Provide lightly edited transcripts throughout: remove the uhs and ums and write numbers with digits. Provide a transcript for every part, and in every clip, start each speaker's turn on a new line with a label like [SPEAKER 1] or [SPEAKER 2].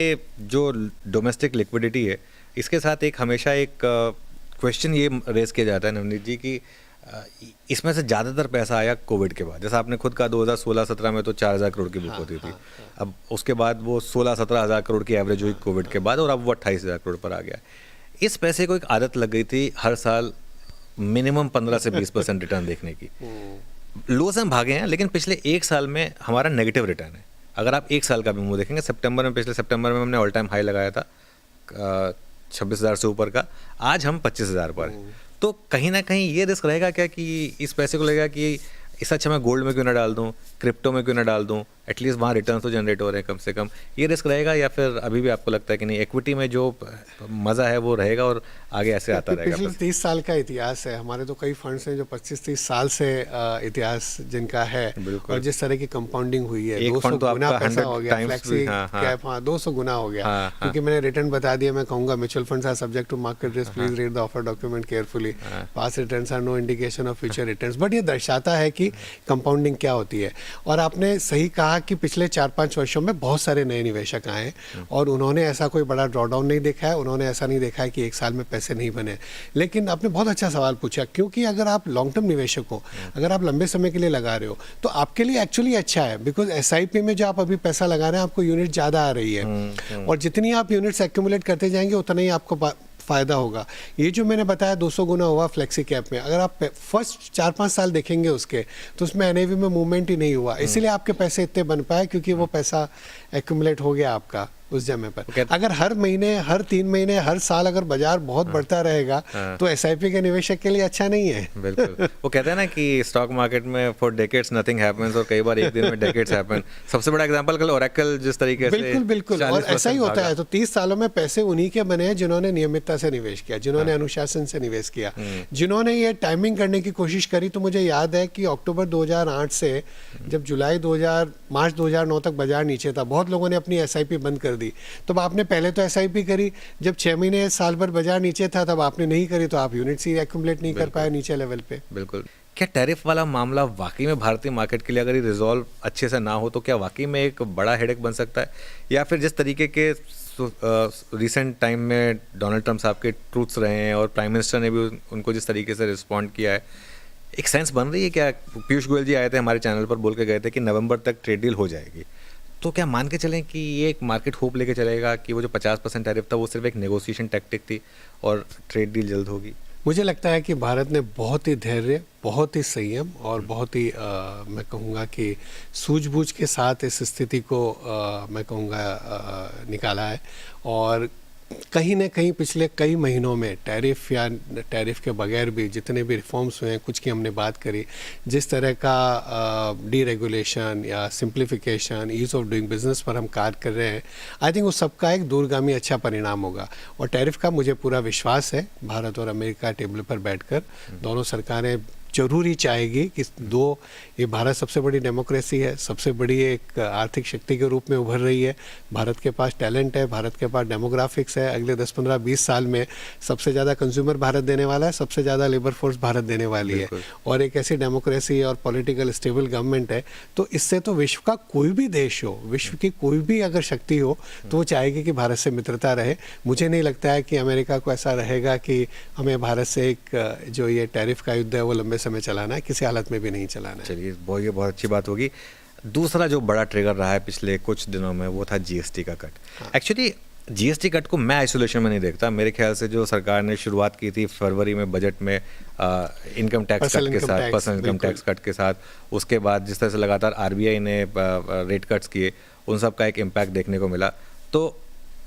[SPEAKER 1] ये जो domestic liquidity है, इसके साथ एक हमेशा एक क्वेश्चन ये रेज़ किया जाता है नवनीत जी कि इसमें से ज़्यादातर पैसा आया कोविड के बाद। जैसा आपने खुद कहा 2016-17 में तो 4000 करोड़ की बुक
[SPEAKER 2] हाँ,
[SPEAKER 1] होती थी।
[SPEAKER 2] हाँ, हाँ,
[SPEAKER 1] अब उसके बाद वो 16-17 हज़ार करोड़ की एवरेज हुई कोविड के बाद और अब वो 28,000 करोड़ पर आ गया। इस पैसे को एक आदत लग गई थी हर साल मिनिमम 15 से 20% रिटर्न देखने की। लो से हम भागे हैं, लेकिन पिछले एक साल में हमारा नेगेटिव रिटर्न है। अगर आप एक साल का भी मुंह देखेंगे, पिछले सितंबर में हमने ऑल टाइम हाई लगाया था 26,000 से ऊपर का, आज हम 25,000 पर हैं। तो कहीं ना कहीं ये रिस्क रहेगा क्या कि इस पैसे को लगेगा कि इससे अच्छा मैं गोल्ड में क्यों ना डाल दूं, क्रिप्टो में क्यों ना डाल दूं, एटलीस्ट वहाँ रिटर्न तो जनरेट हो रहे हैं कम से कम, ये रिस्क रहेगा? या फिर अभी भी आपको लगता है कि नहीं, इक्विटी में जो मज़ा है वो रहेगा और आगे ऐसे आता रहेगा?
[SPEAKER 2] पिछले 30 साल का इतिहास है हमारे, तो कई फंड्स हैं जो 25-30 साल से इतिहास जिनका है, और जिस तरह की कंपाउंडिंग हुई है, 200 गुना पैसा हो गया, फ्लैक्सी कैप 200 गुना हो गया। क्योंकि मैंने रिटर्न बता दिया, मैं कहूँगा mutual funds are subject to market risk, please read the offer document carefully, past returns are no indication of future returns. But ये दर्शाता है कि कंपाउंडिंग क्या होती है। और आपने सही कहा कि पिछले 4-5 वर्षों में बहुत सारे नए निवेशक आए और उन्होंने ऐसा कोई बड़ा ड्रॉडाउन नहीं देखा है, उन्होंने ऐसा नहीं देखा है कि एक साल में पैसे नहीं बने। लेकिन आपने बहुत अच्छा सवाल पूछा, क्योंकि अगर आप लॉन्ग टर्म निवेशक हो, अगर आप लंबे समय के लिए लगा रहे हो, तो आपके लिए एक्चुअली अच्छा है। बिकॉज एसआईपी में जो आप अभी पैसा लगा रहे हैं, आपको यूनिट ज़्यादा आ रही है, और जितनी आप यूनिट्स एक्यूमुलेट करते जाएंगे उतना ही आपको फ़ायदा होगा। ये जो मैंने बताया 200 गुना हुआ फ्लेक्सी कैप में, अगर आप फर्स्ट 4-5 साल देखेंगे उसके, तो उसमें एनएवी में मूवमेंट ही नहीं हुआ। इसीलिए आपके पैसे इतने बन पाए, क्योंकि वो पैसा एक्यूमुलेट हो गया आपका उस जमे पर। अगर हर महीने, हर 3 महीने, हर साल अगर बाजार बहुत बढ़ता रहेगा, तो एसआईपी के निवेशक के लिए अच्छा नहीं है।
[SPEAKER 1] बिल्कुल। वो कहते हैं ना कि स्टॉक मार्केट में फॉर डेकेड्स नथिंग हैपेंस, और कई बार एक दिन में डेकेड्स हैपन। सबसे बड़ा एग्जांपल कल ओरेकल जिस तरीके से
[SPEAKER 2] बिल्कुल, और ऐसा ही होता है। तो 30 सालों में पैसे उन्हीं के बने हैं जिन्होंने नियमितता से निवेश किया, जिन्होंने अनुशासन से निवेश किया, जिन्होंने ये टाइमिंग करने की कोशिश करी। तो मुझे याद है कि अक्टूबर 2008 से जब मार्च 2009 तक बाजार नीचे था, बहुत लोगों ने अपनी एसआईपी बंद कर दी। तो आपने पहले तो एसआईपी करी, जब 6 महीने साल भर बाजार नीचे था तब आपने नहीं करी, तो आप यूनिट्स ही एक्यूमुलेट नहीं कर पाए नीचे लेवल पे।
[SPEAKER 1] बिल्कुल। क्या टैरिफ वाला मामला वाकई में भारतीय मार्केट के लिए अगर ये रिजॉल्व अच्छे से ना हो तो क्या वाकई में एक बड़ा हेडेक बन सकता है? या फिर जिस तरीके के रिसेंट टाइम में डोनाल्ड ट्रम्प साहब के ट्रूथ्स रहे हैं और प्राइम मिनिस्टर ने भी उनको जिस तरीके से रिस्पॉन्ड किया है, एक सेंस बन रही है क्या? पीयूष गोयल जी आए थे हमारे चैनल पर, बोल के गए थे कि नवंबर तक ट्रेड डील हो जाएगी। तो क्या मान के चलें कि ये एक मार्केट होप लेके चलेगा कि वो जो 50% टैरिफ था वो सिर्फ एक नेगोशिएशन टैक्टिक थी और ट्रेड डील जल्द होगी?
[SPEAKER 2] मुझे लगता है कि भारत ने बहुत ही धैर्य, बहुत ही संयम और बहुत ही मैं कहूँगा कि सूझबूझ के साथ इस स्थिति को मैं कहूँगा निकाला है। और कहीं ना कहीं पिछले कई महीनों में टैरिफ या टैरिफ के बगैर भी जितने भी रिफॉर्म्स हुए हैं, कुछ की हमने बात करी, जिस तरह का डीरेगुलेशन या simplification, ease of doing business पर हम कार्य कर रहे हैं, आई थिंक उस सबका एक दूरगामी अच्छा परिणाम होगा। और टैरिफ का मुझे पूरा विश्वास है, भारत और अमेरिका टेबल पर बैठकर दोनों सरकारें जरूरी चाहेगी कि ये भारत सबसे बड़ी डेमोक्रेसी है, सबसे बड़ी एक आर्थिक शक्ति के रूप में उभर रही है। भारत के पास टैलेंट है, भारत के पास डेमोग्राफिक्स है। अगले 10-15-20 साल में सबसे ज़्यादा कंज्यूमर भारत देने वाला है, सबसे ज़्यादा लेबर फोर्स भारत देने वाली है, और एक ऐसी डेमोक्रेसी और पॉलिटिकल स्टेबल गवर्नमेंट है। तो इससे तो विश्व का कोई भी देश हो, विश्व की कोई भी अगर शक्ति हो, तो वो चाहेगी कि भारत से मित्रता रहे। मुझे नहीं लगता है कि अमेरिका को ऐसा रहेगा कि हमें भारत से एक जो ये टैरिफ का युद्ध है वो लंबे समय चलाना है, किसी हालत में भी नहीं चलाना है।
[SPEAKER 1] चलिए, ये बहुत अच्छी बात होगी। दूसरा जो बड़ा ट्रिगर रहा है पिछले कुछ दिनों में वो था जीएसटी का कट। एक्चुअली जीएसटी कट को मैं आइसोलेशन में नहीं देखता। मेरे ख्याल से जो सरकार ने शुरुआत की थी फरवरी में बजट में इनकम टैक्स कट के साथ, पर्सनल इनकम टैक्स कट के साथ, उसके बाद जिस तरह से लगातार आरबीआई ने रेट कट्स किए, उन सब का एक इम्पैक्ट देखने को मिला। तो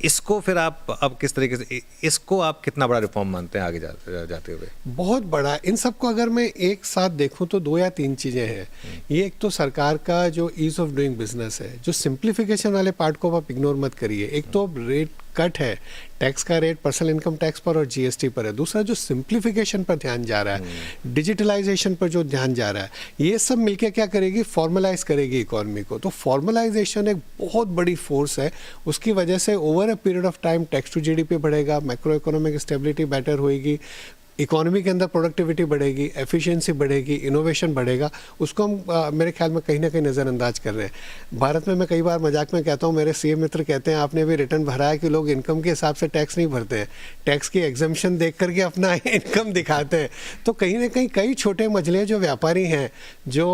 [SPEAKER 1] इसको फिर आप अब किस तरीके से, इसको आप कितना बड़ा रिफॉर्म मानते हैं आगे जाते हुए?
[SPEAKER 2] बहुत बड़ा। इन सबको अगर मैं एक साथ देखूं तो 2 या 3 चीज़ें हैं। ये एक तो सरकार का जो ईज ऑफ डूइंग बिजनेस है, जो सिंप्लीफिकेशन वाले पार्ट को आप इग्नोर मत करिए। एक तो रेट कट है, टैक्स का रेट पर्सनल इनकम टैक्स पर और जीएसटी पर है। दूसरा जो सिंप्लीफिकेशन पर ध्यान जा रहा है, डिजिटलाइजेशन पर जो ध्यान जा रहा है, ये सब मिलके क्या करेगी, फॉर्मलाइज करेगी इकोनॉमी को। तो फॉर्मलाइजेशन एक बहुत बड़ी फोर्स है। उसकी वजह से over a period of time tax to GDP बढ़ेगा, मैक्रो इकोनॉमिक स्टेबिलिटी बेटर होएगी, इकोनॉमी के अंदर प्रोडक्टिविटी बढ़ेगी, एफिशिएंसी बढ़ेगी, इनोवेशन बढ़ेगा, उसको हम मेरे ख्याल में कहीं ना कहीं नज़रअंदाज कर रहे हैं। भारत में मैं कई बार मजाक में कहता हूँ, मेरे सीएम मित्र कहते हैं आपने भी रिटर्न भरा है कि लोग इनकम के हिसाब से टैक्स नहीं भरते हैं, टैक्स की एग्जम्पशन देख करके अपना इनकम दिखाते हैं। तो कहीं ना कहीं कई छोटे मझले जो व्यापारी हैं जो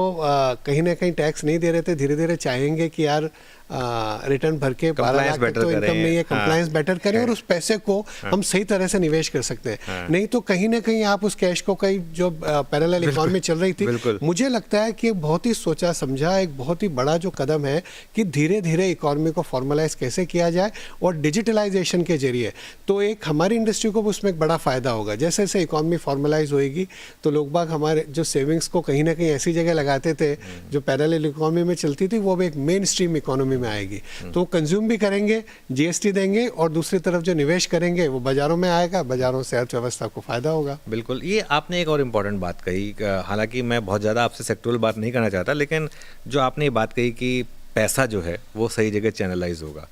[SPEAKER 2] कहीं ना कहीं टैक्स नहीं दे रहे थे, धीरे धीरे चाहेंगे कि यार रिटर्न भर के 12 लाख तक तो इनकम नहीं है, कंप्लायंस बेटर करें और उस पैसे को हम सही तरह से निवेश कर सकते हैं। नहीं तो कहीं ना कहीं आप उस कैश को कई जो पैरेलल इकोनॉमी चल रही थी, मुझे लगता है कि बहुत ही सोचा समझा एक बहुत ही बड़ा जो कदम है कि धीरे धीरे इकोनॉमी को फॉर्मलाइज कैसे किया जाए और डिजिटलाइजेशन के जरिए तो एक हमारी इंडस्ट्री को उसमें एक बड़ा फायदा होगा। जैसे जैसे इकोनॉमी फॉर्मलाइज होएगी तो लोग बाग हमारे जो सेविंग्स को कहीं ना कहीं ऐसी जगह लगाते थे जो पैरेलल इकोनॉमी में चलती थी, वो अब एक मेन स्ट्रीम इकोनॉमी में आएगी, तो कंज्यूम भी करेंगे, जीएसटी देंगे और दूसरी तरफ जो निवेश करेंगे वो बाजारों में आएगा, बाजारों से अर्थव्यवस्था को फायदा होगा।
[SPEAKER 1] बिल्कुल, ये आपने एक और इम्पॉर्टेंट बात कही, हालांकि मैं बहुत ज़्यादा आपसे सेक्टोरल बात नहीं करना चाहता, लेकिन जो आपने ये बात कही कि पैसा जो है वो सही जगह चैनलाइज होगा।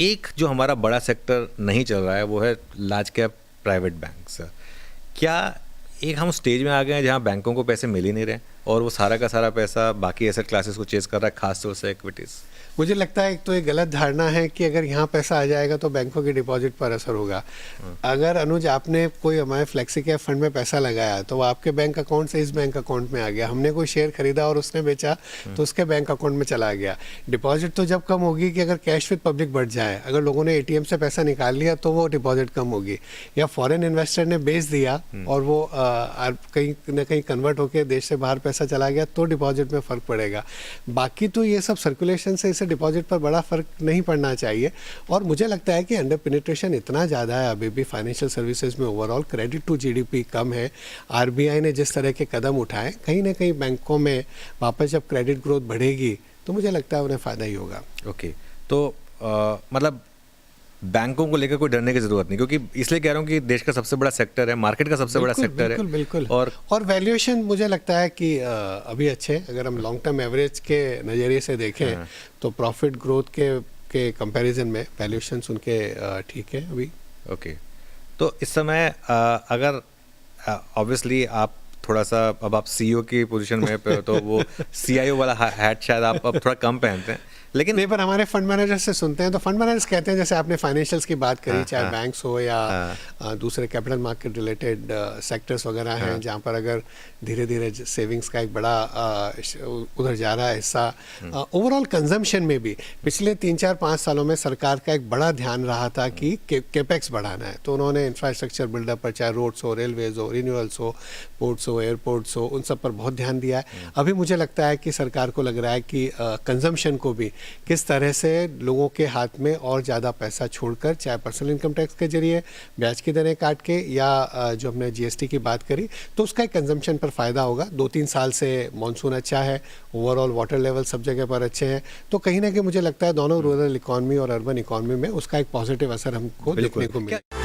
[SPEAKER 1] एक जो हमारा बड़ा सेक्टर नहीं चल रहा है वो है लार्ज कैप प्राइवेट बैंक्स। क्या एक हम स्टेज में आ गए हैं जहाँ बैंकों को पैसे मिल ही नहीं रहे और वो सारा का सारा पैसा बाकी एसेट क्लासेस को चेस कर रहा है, खास तौर से इक्विटीज़?
[SPEAKER 2] मुझे लगता है एक तो एक गलत धारणा है कि अगर यहाँ पैसा आ जाएगा तो बैंकों के डिपॉजिट पर असर होगा। अगर अनुज आपने कोई हमारे फ्लेक्सी कैप फंड में पैसा लगाया तो वो आपके बैंक अकाउंट से इस बैंक अकाउंट में आ गया, हमने कोई शेयर खरीदा और उसने बेचा तो उसके बैंक अकाउंट में चला गया। डिपॉजिट तो जब कम होगी कि अगर कैश विद पब्लिक बढ़ जाए, अगर लोगों ने एटीएम से पैसा निकाल लिया तो वो डिपॉजिट कम होगी, या फॉरेन इन्वेस्टर ने बेच दिया और वो कहीं ना कहीं कन्वर्ट होकर देश से बाहर पैसा चला गया तो डिपॉजिट में फ़र्क पड़ेगा। बाकी तो ये सब सर्कुलेशन से इसे डिपॉजिट पर बड़ा फ़र्क नहीं पड़ना चाहिए। और मुझे लगता है कि अंडर पेनिट्रेशन इतना ज़्यादा है अभी भी फाइनेंशियल सर्विसेज में, ओवरऑल क्रेडिट टू जीडीपी कम है। आरबीआई ने जिस तरह के कदम उठाए, कहीं ना कहीं बैंकों में वापस जब क्रेडिट ग्रोथ बढ़ेगी तो मुझे लगता है उन्हें फ़ायदा ही होगा।
[SPEAKER 1] ओके, तो मतलब बैंकों को लेकर कोई डरने की जरूरत नहीं, क्योंकि इसलिए कह रहा हूँ कि देश का सबसे बड़ा सेक्टर है, मार्केट का सबसे बड़ा सेक्टर है।
[SPEAKER 2] बिल्कुल।
[SPEAKER 1] और
[SPEAKER 2] वैल्यूएशन मुझे लगता है कि अभी अच्छे, अगर हम लॉन्ग टर्म एवरेज के नज़रिए से देखें तो प्रॉफिट ग्रोथ के कंपैरिजन में वैल्यूएशंस उनके ठीक है अभी।
[SPEAKER 1] ओके, तो इस समय अगर ऑब्वियसली आप थोड़ा सा, अब आप सीईओ की पोजीशन में पे हो तो वो सीआईओ वाला हैट शायद आप अब थोड़ा कम पहनते हैं, लेकिन
[SPEAKER 2] नहीं, पर हमारे फंड मैनेजर से सुनते हैं तो फंड मैनेजर्स कहते हैं, जैसे आपने फाइनेंशियल्स की बात करी, चाहे बैंक्स हो या दूसरे कैपिटल मार्केट रिलेटेड सेक्टर्स वगैरह हैं जहाँ पर अगर धीरे धीरे सेविंग्स का एक बड़ा उधर जा रहा है हिस्सा, ओवरऑल कंजम्पशन में भी पिछले 3-4-5 सालों में सरकार का एक बड़ा ध्यान रहा था कि केपेक्स बढ़ाना है, तो उन्होंने इंफ्रास्ट्रक्चर बिल्डअप पर, चाहे रोड्स हो, रेलवेज हो, रिन्यूअल्स हो, पोर्ट्स हो, एयरपोर्ट्स हो, उन सब पर बहुत ध्यान दिया है। अभी मुझे लगता है कि सरकार को लग रहा है कि कंजम्पशन को भी किस तरह से लोगों के हाथ में और ज़्यादा पैसा छोड़कर, चाहे पर्सनल इनकम टैक्स के जरिए ब्याज की दरें काट के या जो हमने जीएसटी की बात करी, तो उसका एक कंजम्पशन पर फ़ायदा होगा। 2-3 साल से मॉनसून अच्छा है, ओवरऑल वाटर लेवल सब जगह पर अच्छे हैं, तो कहीं ना कहीं मुझे लगता है दोनों रूरल इकॉनमी और अर्बन इकॉनमी में उसका एक पॉजिटिव असर हमको देखने को मिलेगा।